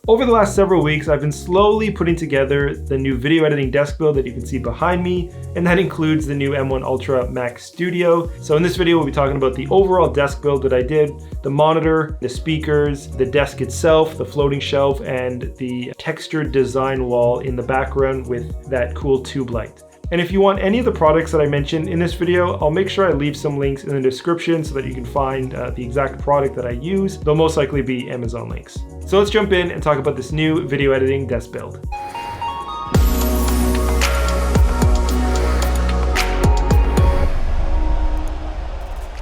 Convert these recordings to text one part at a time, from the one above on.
Over the last several weeks, I've been slowly putting together the new video editing desk build that you can see behind me, and that includes the new M1 Ultra Mac Studio. So in this video, we'll be talking about the overall desk build that I did, the monitor, the speakers, the desk itself, the floating shelf, and the textured design wall in the background with that cool tube light. And if you want any of the products that I mentioned in this video, I'll make sure I leave some links in the description so that you can find the exact product that I use. They'll most likely be Amazon links. So let's jump in and talk about this new video editing desk build.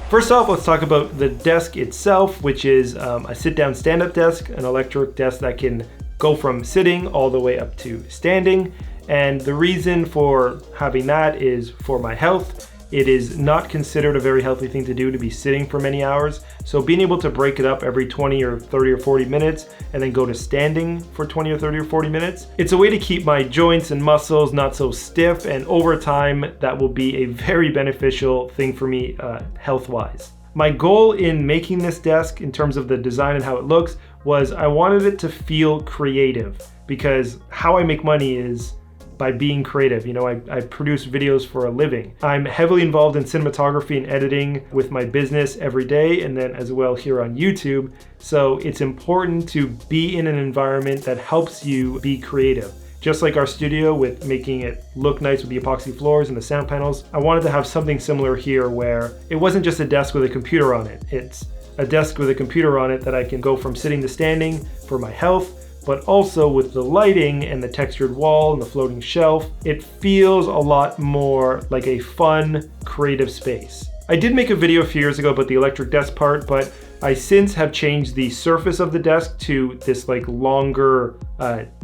First off, let's talk about the desk itself, which is a sit-down stand-up desk, an electric desk that can go from sitting all the way up to standing. And the reason for having that is for my health. It is not considered a very healthy thing to do to be sitting for many hours. So being able to break it up every 20 or 30 or 40 minutes and then go to standing for 20 or 30 or 40 minutes, it's a way to keep my joints and muscles not so stiff, and over time that will be a very beneficial thing for me health-wise. My goal in making this desk in terms of the design and how it looks was I wanted it to feel creative, because how I make money is by being creative. You know, I produce videos for a living. I'm heavily involved in cinematography and editing with my business every day, and then as well here on YouTube. So it's important to be in an environment that helps you be creative. Just like our studio with making it look nice with the epoxy floors and the sound panels, I wanted to have something similar here where it wasn't just a desk with a computer on it. It's a desk with a computer on it that I can go from sitting to standing for my health, but also with the lighting and the textured wall and the floating shelf, it feels a lot more like a fun, creative space. I did make a video a few years ago about the electric desk part, but I since have changed the surface of the desk to this like longer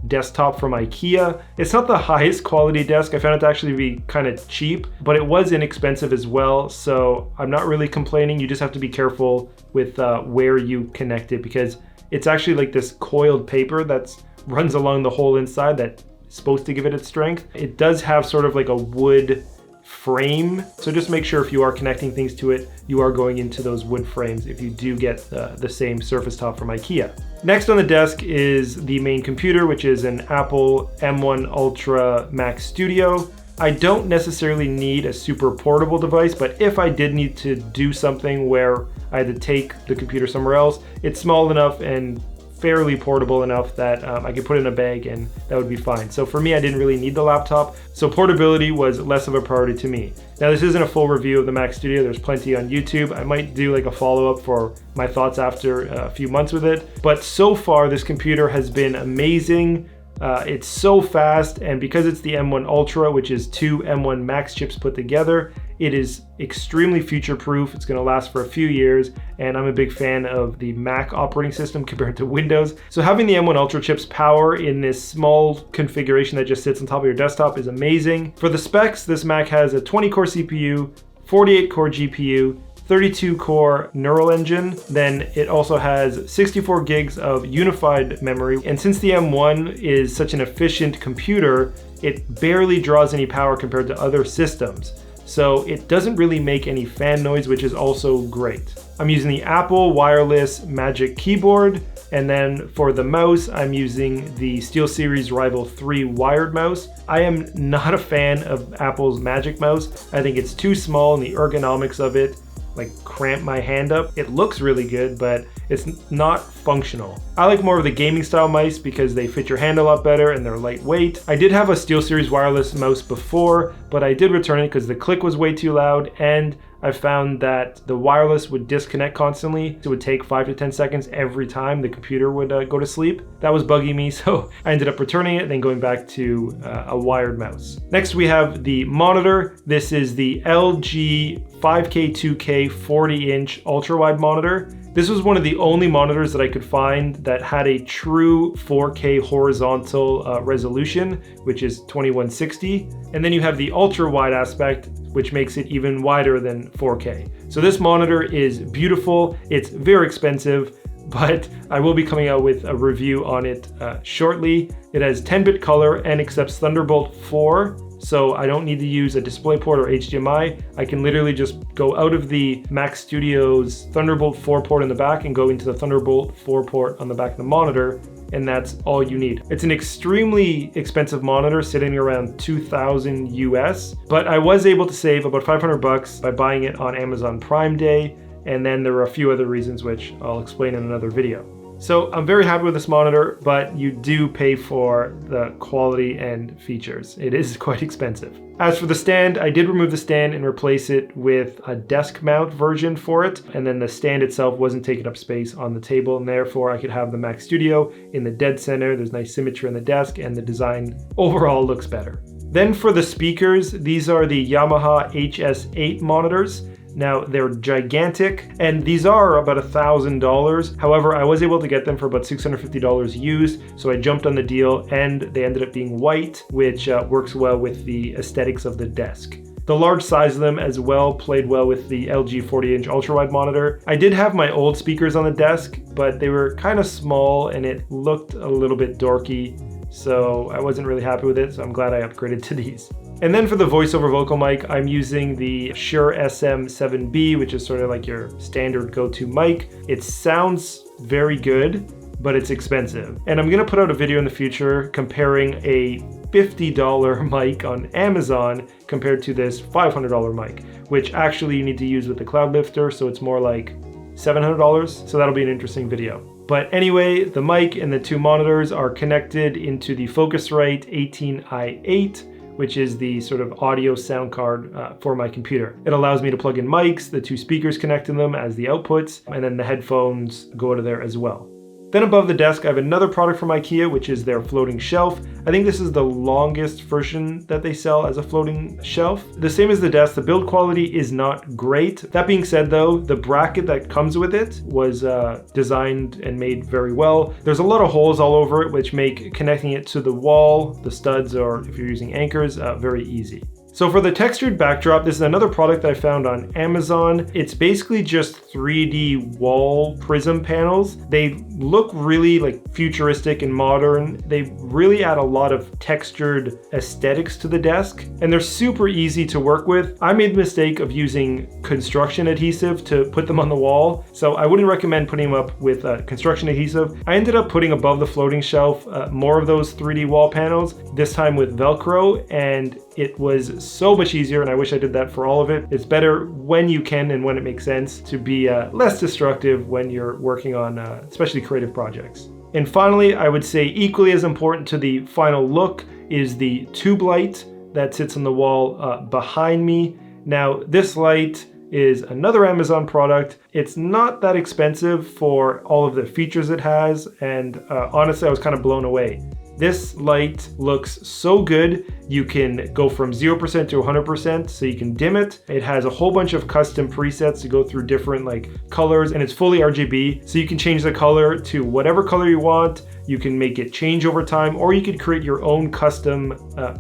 desktop from IKEA. It's not the highest quality desk. I found it to actually be kind of cheap, but it was inexpensive as well. So I'm not really complaining. You just have to be careful with where you connect it, because it's actually like this coiled paper that runs along the whole inside that's supposed to give it its strength. It does have sort of like a wood frame, so just make sure if you are connecting things to it, you are going into those wood frames if you do get the same surface top from IKEA. Next on the desk is the main computer, which is an Apple M1 Ultra Mac Studio. I don't necessarily need a super portable device, but if I did need to do something where I had to take the computer somewhere else, it's small enough and fairly portable enough that I could put it in a bag and that would be fine. So for me, I didn't really need the laptop, so portability was less of a priority to me. Now, this isn't a full review of the Mac Studio. There's plenty on YouTube. I might do like a follow-up for my thoughts after a few months with it. But so far, this computer has been amazing. It's so fast, and because it's the M1 Ultra, which is two M1 Max chips put together, it is extremely future-proof. It's going to last for a few years, and I'm a big fan of the Mac operating system compared to Windows. So having the M1 Ultra chips power in this small configuration that just sits on top of your desktop is amazing. For the specs, this Mac has a 20-core CPU, 48-core GPU, 32-core neural engine. Then it also has 64 gigs of unified memory. And since the M1 is such an efficient computer, it barely draws any power compared to other systems. So it doesn't really make any fan noise, which is also great. I'm using the Apple wireless Magic Keyboard. And then for the mouse, I'm using the SteelSeries Rival 3 wired mouse. I am not a fan of Apple's Magic Mouse. I think it's too small, and the ergonomics of it like cramp my hand up. It looks really good, but it's not functional. I like more of the gaming style mice because they fit your hand a lot better and they're lightweight. I did have a SteelSeries wireless mouse before, but I did return it because the click was way too loud, and I found that the wireless would disconnect constantly. It would take 5 to 10 seconds every time the computer would go to sleep. That was bugging me, so I ended up returning it and then going back to a wired mouse. Next, we have the monitor. This is the LG 5K2K 40-inch ultra-wide monitor. This was one of the only monitors that I could find that had a true 4K horizontal resolution, which is 2160. And then you have the ultra-wide aspect, which makes it even wider than 4K. So this monitor is beautiful. It's very expensive, but I will be coming out with a review on it shortly. It has 10-bit color and accepts Thunderbolt 4. So I don't need to use a DisplayPort or HDMI. I can literally just go out of the Mac Studio's Thunderbolt 4 port in the back and go into the Thunderbolt 4 port on the back of the monitor and that's all you need. It's an extremely expensive monitor, sitting around 2,000 US, but I was able to save about 500 bucks by buying it on Amazon Prime Day, and then there were a few other reasons which I'll explain in another video. So I'm very happy with this monitor, but you do pay for the quality and features. It is quite expensive. As for the stand, I did remove the stand and replace it with a desk mount version for it. And then the stand itself wasn't taking up space on the table, and therefore I could have the Mac Studio in the dead center. There's nice symmetry on the desk, and the design overall looks better. Then for the speakers, these are the Yamaha HS8 monitors. Now they're gigantic, and these are about $1,000. However, I was able to get them for about $650 used, so I jumped on the deal, and they ended up being white, which works well with the aesthetics of the desk. The large size of them as well played well with the LG 40-inch ultrawide monitor. I did have my old speakers on the desk, but they were kind of small and it looked a little bit dorky, so I wasn't really happy with it, so I'm glad I upgraded to these. And then for the voiceover vocal mic, I'm using the Shure SM7B, which is sort of like your standard go-to mic. It sounds very good, but it's expensive. And I'm gonna put out a video in the future comparing a $50 mic on Amazon compared to this $500 mic, which actually you need to use with the Cloud Lifter, so it's more like $700, so that'll be an interesting video. But anyway, the mic and the two monitors are connected into the Focusrite 18i8, which is the sort of audio sound card for my computer. It allows me to plug in mics, the two speakers connect to them as the outputs, and then the headphones go to there as well. Then above the desk, I have another product from IKEA, which is their floating shelf. I think this is the longest version that they sell as a floating shelf. The same as the desk, the build quality is not great. That being said though, the bracket that comes with it was designed and made very well. There's a lot of holes all over it, which make connecting it to the wall, the studs, or if you're using anchors, very easy. So for the textured backdrop, this is another product that I found on Amazon. It's basically just 3D wall prism panels. They look really like futuristic and modern. They really add a lot of textured aesthetics to the desk, and they're super easy to work with. I made the mistake of using construction adhesive to put them on the wall, so I wouldn't recommend putting them up with construction adhesive. I ended up putting above the floating shelf more of those 3D wall panels, this time with Velcro, and it was so much easier, and I wish I did that for all of it. It's better when you can and when it makes sense to be less destructive when you're working on especially creative projects. And finally, I would say equally as important to the final look is the tube light that sits on the wall behind me. Now, this light is another Amazon product. It's not that expensive for all of the features it has, and honestly, I was kind of blown away. This light looks so good. You can go from 0% to 100%, so you can dim it. It has a whole bunch of custom presets to go through different like colors, and it's fully RGB, so you can change the color to whatever color you want. You can make it change over time, or you could create your own custom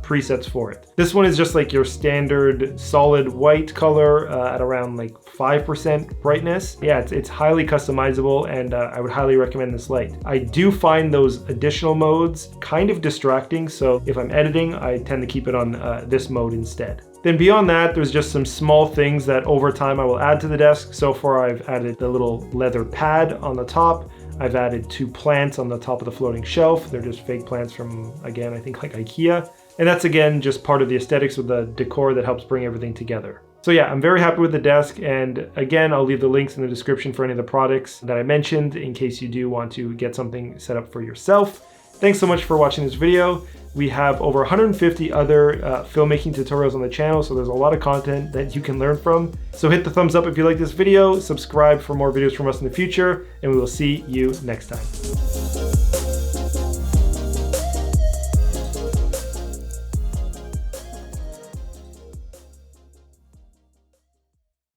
presets for it. This one is just like your standard solid white color at around like 5% brightness. Yeah, it's highly customizable, and I would highly recommend this light. I do find those additional modes kind of distracting, so if I'm editing, I tend to keep it on this mode instead. Then beyond that, there's just some small things that over time I will add to the desk. So far, I've added the little leather pad on the top. I've added two plants on the top of the floating shelf. They're just fake plants from, again, I think like IKEA. And that's again, just part of the aesthetics of the decor that helps bring everything together. So yeah, I'm very happy with the desk. And again, I'll leave the links in the description for any of the products that I mentioned in case you do want to get something set up for yourself. Thanks so much for watching this video. We have over 150 other filmmaking tutorials on the channel, so there's a lot of content that you can learn from. So hit the thumbs up if you like this video, subscribe for more videos from us in the future, and we will see you next time.